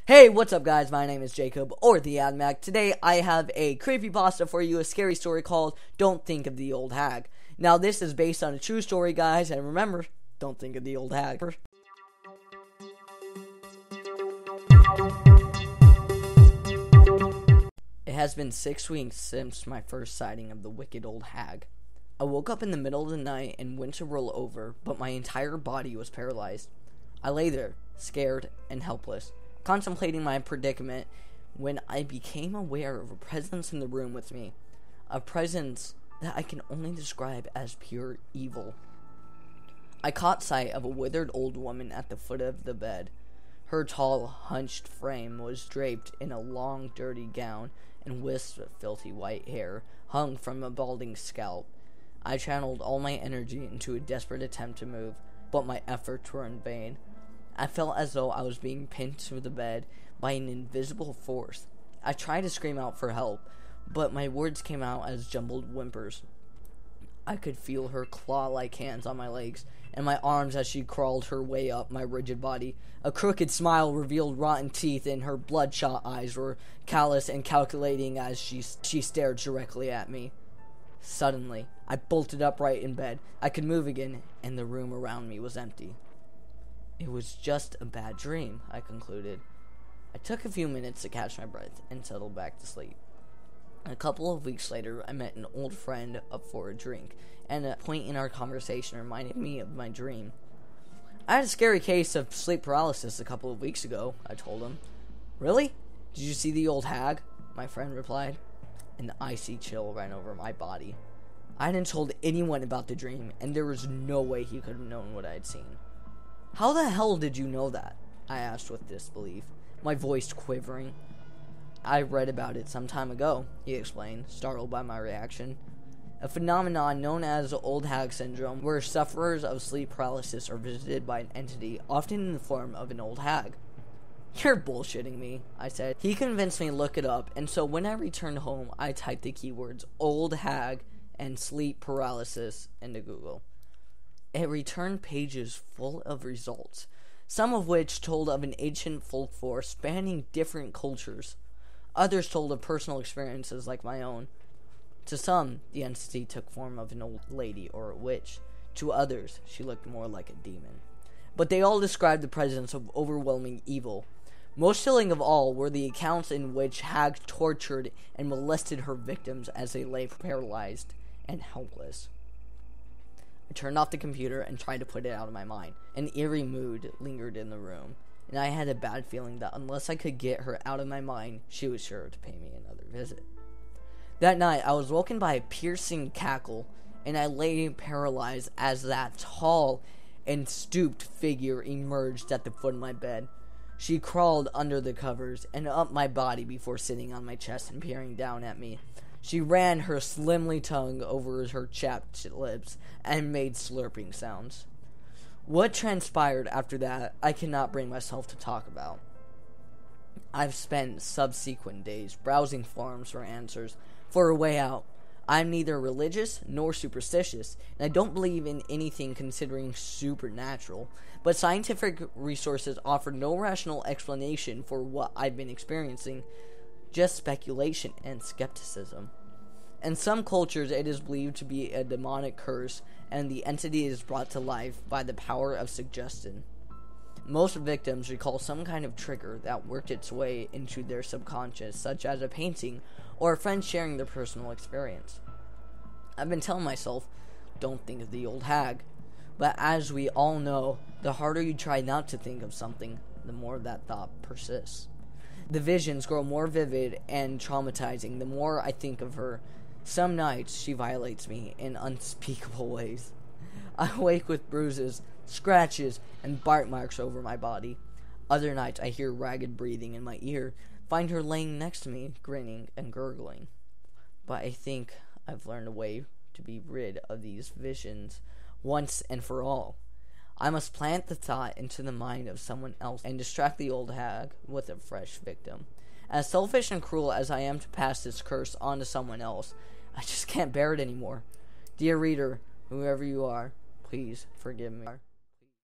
Hey, what's up guys? My name is Jacob, or TheAdmach. Today I have a creepypasta for you, a scary story called Don't Think of the Old Hag. Now this is based on a true story, guys, and remember, don't think of the old hag. It has been 6 weeks since my first sighting of the wicked old hag. I woke up in the middle of the night and went to roll over, but my entire body was paralyzed. I lay there, scared and helpless, contemplating my predicament, when I became aware of a presence in the room with me. A presence that I can only describe as pure evil. I caught sight of a withered old woman at the foot of the bed. Her tall, hunched frame was draped in a long, dirty gown, and wisps of filthy white hair hung from a balding scalp. I channeled all my energy into a desperate attempt to move, but my efforts were in vain. I felt as though I was being pinned to the bed by an invisible force. I tried to scream out for help, but my words came out as jumbled whimpers. I could feel her claw-like hands on my legs and my arms as she crawled her way up my rigid body. A crooked smile revealed rotten teeth, and her bloodshot eyes were callous and calculating as she stared directly at me. Suddenly, I bolted upright in bed. I could move again, and the room around me was empty. It was just a bad dream, I concluded. I took a few minutes to catch my breath and settled back to sleep. A couple of weeks later, I met an old friend up for a drink, and a point in our conversation reminded me of my dream. I had a scary case of sleep paralysis a couple of weeks ago, I told him. Really? Did you see the old hag? My friend replied. An icy chill ran over my body. I hadn't told anyone about the dream, and there was no way he could have known what I had seen. How the hell did you know that? I asked with disbelief, my voice quivering. I read about it some time ago, he explained, startled by my reaction. A phenomenon known as old hag syndrome, where sufferers of sleep paralysis are visited by an entity, often in the form of an old hag. You're bullshitting me, I said. He convinced me to look it up, and so when I returned home, I typed the keywords old hag and sleep paralysis into Google. It returned pages full of results, some of which told of an ancient folklore spanning different cultures. Others told of personal experiences like my own. To some, the entity took form of an old lady or a witch. To others, she looked more like a demon. But they all described the presence of overwhelming evil. Most chilling of all were the accounts in which hags tortured and molested her victims as they lay paralyzed and helpless. I turned off the computer and tried to put it out of my mind. An eerie mood lingered in the room, and I had a bad feeling that unless I could get her out of my mind, she was sure to pay me another visit. That night, I was woken by a piercing cackle, and I lay paralyzed as that tall and stooped figure emerged at the foot of my bed. She crawled under the covers and up my body before sitting on my chest and peering down at me. She ran her slimly tongue over her chapped lips and made slurping sounds. What transpired after that, I cannot bring myself to talk about. I've spent subsequent days browsing forums for answers, for a way out. I'm neither religious nor superstitious, and I don't believe in anything considering supernatural, but scientific resources offer no rational explanation for what I've been experiencing. Just speculation and skepticism. In some cultures, it is believed to be a demonic curse, and the entity is brought to life by the power of suggestion. Most victims recall some kind of trigger that worked its way into their subconscious, such as a painting or a friend sharing their personal experience. I've been telling myself, don't think of the old hag, but as we all know, the harder you try not to think of something, the more that thought persists. The visions grow more vivid and traumatizing the more I think of her. Some nights, she violates me in unspeakable ways. I wake with bruises, scratches, and bite marks over my body. Other nights, I hear ragged breathing in my ear, find her laying next to me, grinning and gurgling. But I think I've learned a way to be rid of these visions once and for all. I must plant the thought into the mind of someone else and distract the old hag with a fresh victim. As selfish and cruel as I am to pass this curse on to someone else, I just can't bear it anymore. Dear reader, whoever you are, please forgive me.